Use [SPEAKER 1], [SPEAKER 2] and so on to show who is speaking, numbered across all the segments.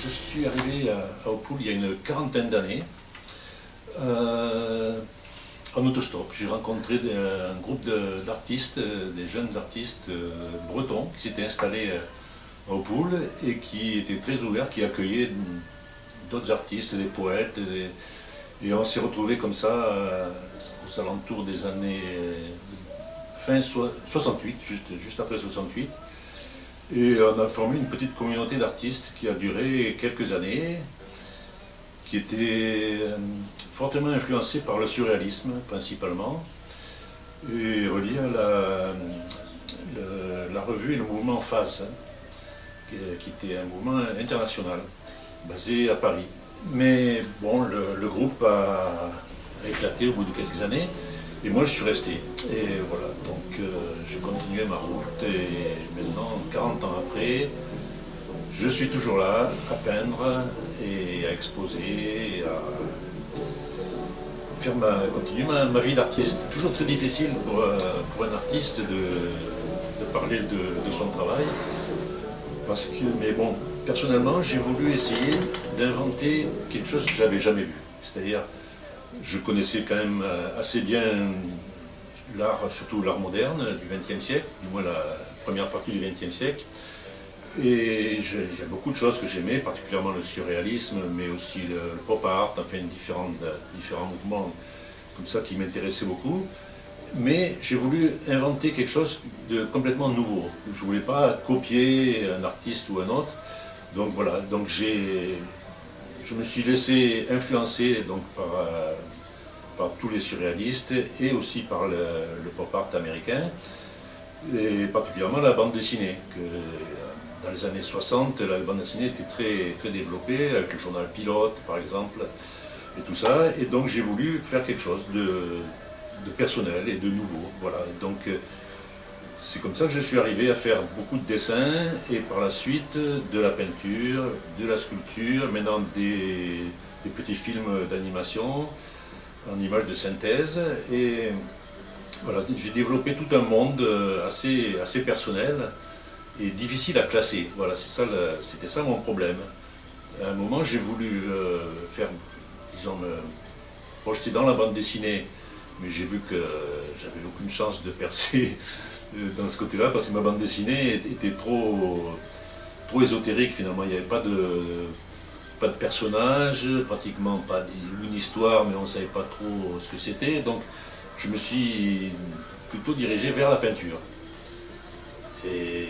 [SPEAKER 1] je suis arrivé à Opole il y a une quarantaine d'années en autostop. J'ai rencontré un groupe d'artistes, des jeunes artistes bretons qui s'étaient installés à Opole et qui étaient très ouverts, qui accueillaient d'autres artistes, des poètes. Et on s'est retrouvés comme ça aux alentours des années fin 68, juste après 68. Et on a formé une petite communauté d'artistes qui a duré quelques années, qui était fortement influencée par le surréalisme principalement, et reliée à la revue et le mouvement Phase, qui était un mouvement international, basé à Paris. Mais bon, le groupe a éclaté au bout de quelques années, et moi je suis resté. Et voilà, donc j'ai continué ma route, et maintenant, 40 ans après, je suis toujours là, à peindre, et à exposer, et à continuer ma vie d'artiste. Toujours très difficile pour un artiste de parler de son travail, mais bon, personnellement, j'ai voulu essayer d'inventer quelque chose que j'avais jamais vu. C'est-à-dire, je connaissais quand même assez bien l'art, surtout l'art moderne du XXe siècle, du moins la première partie du XXe siècle. Et il y a beaucoup de choses que j'aimais, particulièrement le surréalisme, mais aussi le pop art, enfin différents mouvements comme ça qui m'intéressaient beaucoup. Mais j'ai voulu inventer quelque chose de complètement nouveau. Je ne voulais pas copier un artiste ou un autre. Donc voilà, donc je me suis laissé influencer donc, par tous les surréalistes et aussi par le pop art américain, et particulièrement la bande dessinée. Dans les années 60, la bande dessinée était très, très développée, avec le journal Pilote par exemple, et tout ça. Et donc j'ai voulu faire quelque chose de personnel et de nouveau. Voilà. Donc c'est comme ça que je suis arrivé à faire beaucoup de dessins, et par la suite de la peinture, de la sculpture, maintenant des petits films d'animation en images de synthèse. Et voilà, j'ai développé tout un monde assez personnel et difficile à classer. Voilà, c'était ça mon problème. À un moment, j'ai voulu me projeter dans la bande dessinée, mais j'ai vu que j'avais aucune chance de percer dans ce côté-là, parce que ma bande dessinée était trop ésotérique finalement. Il n'y avait pas de personnage, pratiquement pas une histoire, mais on ne savait pas trop ce que c'était. Donc je me suis plutôt dirigé vers la peinture. Et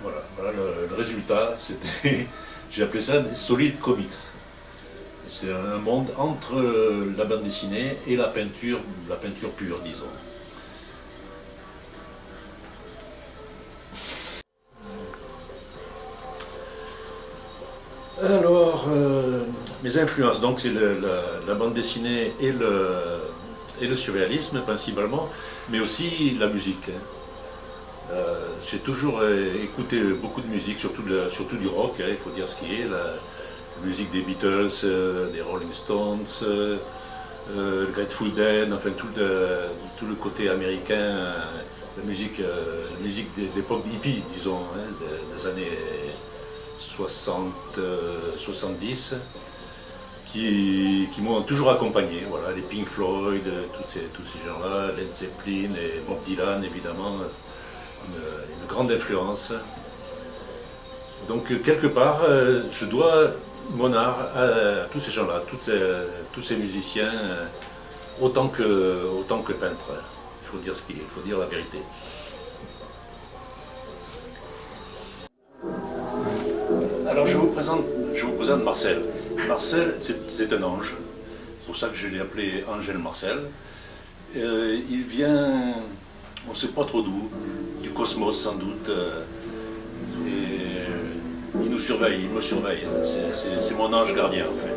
[SPEAKER 1] voilà le résultat, c'était, j'ai appelé ça Solid Comics. C'est un monde entre la bande dessinée et la peinture pure, disons. Alors, mes influences, donc c'est la bande dessinée et le surréalisme principalement, mais aussi la musique. J'ai toujours écouté beaucoup de musique, surtout du rock, il faut dire ce qui est, la musique des Beatles, des Rolling Stones, le Grateful Dead, enfin tout le côté américain, la musique d'époque hippie, disons, des années 60, 70, qui m'ont toujours accompagné. Voilà, les Pink Floyd, tous ces gens-là, Led Zeppelin et Bob Dylan, évidemment, une grande influence. Donc quelque part, je dois mon art à tous ces gens-là, tous ces musiciens, autant que peintres. Il faut dire ce qu'il est, il faut dire la vérité. Alors je vous présente Marcel. Marcel, c'est un ange, c'est pour ça que je l'ai appelé Angel Marcel. Il vient, on ne sait pas trop d'où, du cosmos sans doute, et il nous surveille, il me surveille. C'est mon ange gardien en fait.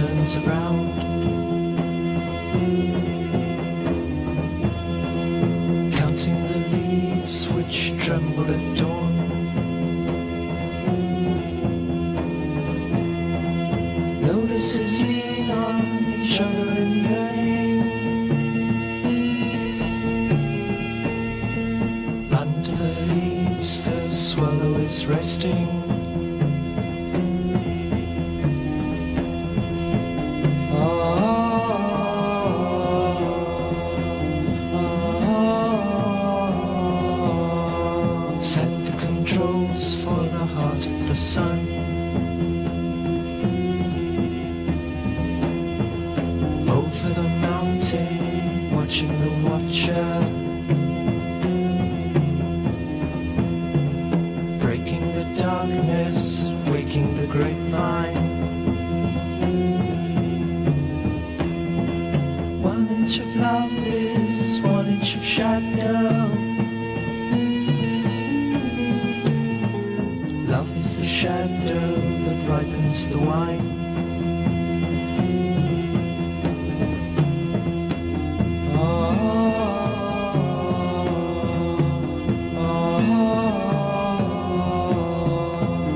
[SPEAKER 2] turns around. Counting the leaves which tremble at dawn. Lotuses lean on each other in yearning. Under the leaves the swallow is resting. Set the controls for the heart of the sun. Over the mountain, watching the watcher. Breaking the darkness, waking the grapevine. 1 inch of love is 1 inch of shadow. Love is the shadow that ripens the wine.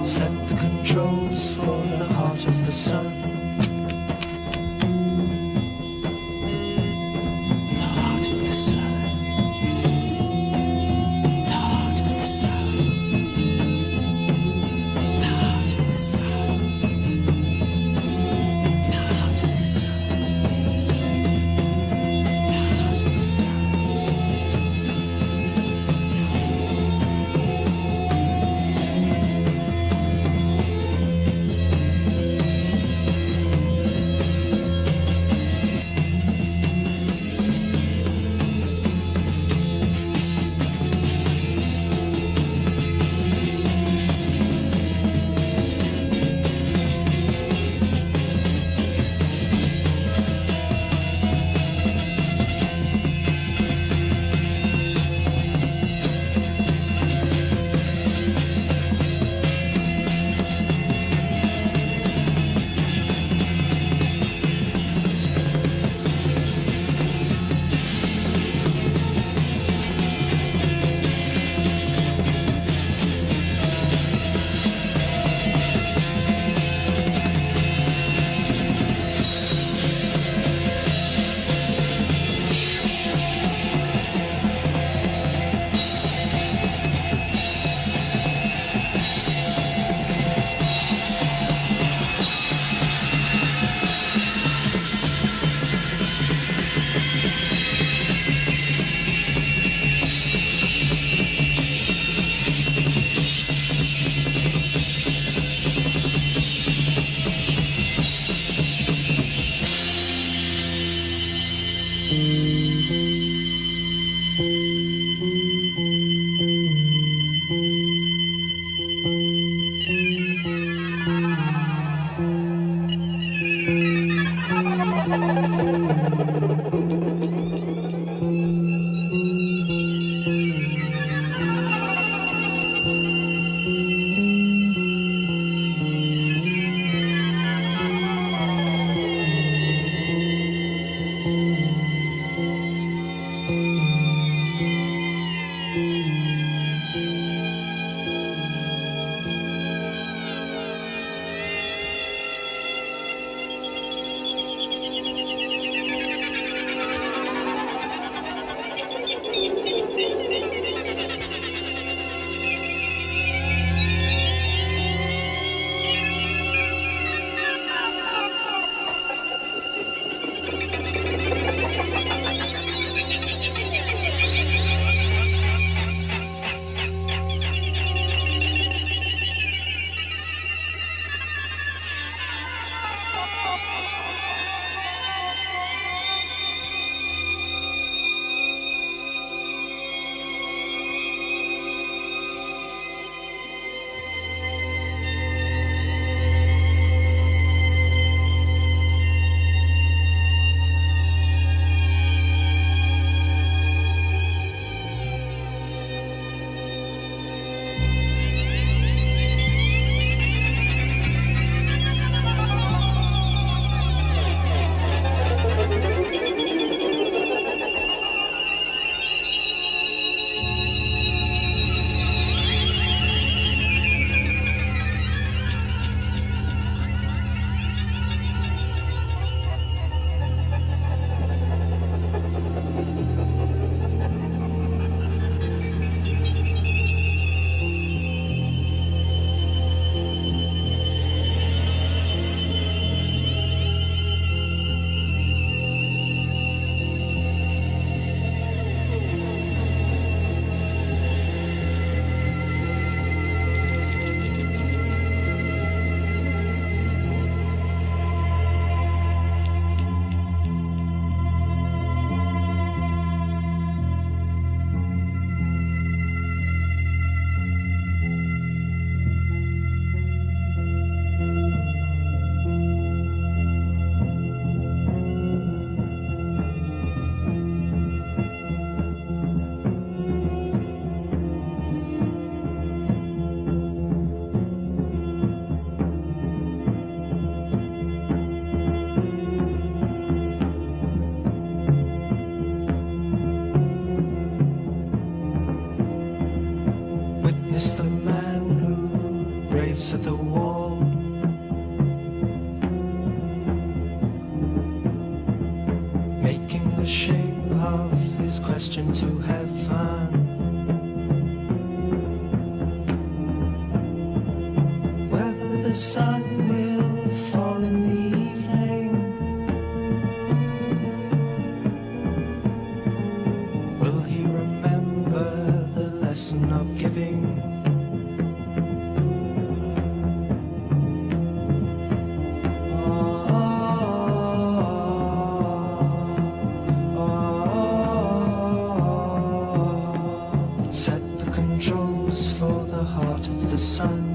[SPEAKER 2] Set the controls for the heart of the sun. The heart of the sun. The heart of the sun. The heart of the sun. witness the man who raves at the wall. Making the shape of his question to have fun. Whether the sun will fall in the evening, will he remember the lesson of giving? Set the controls for the heart of the sun.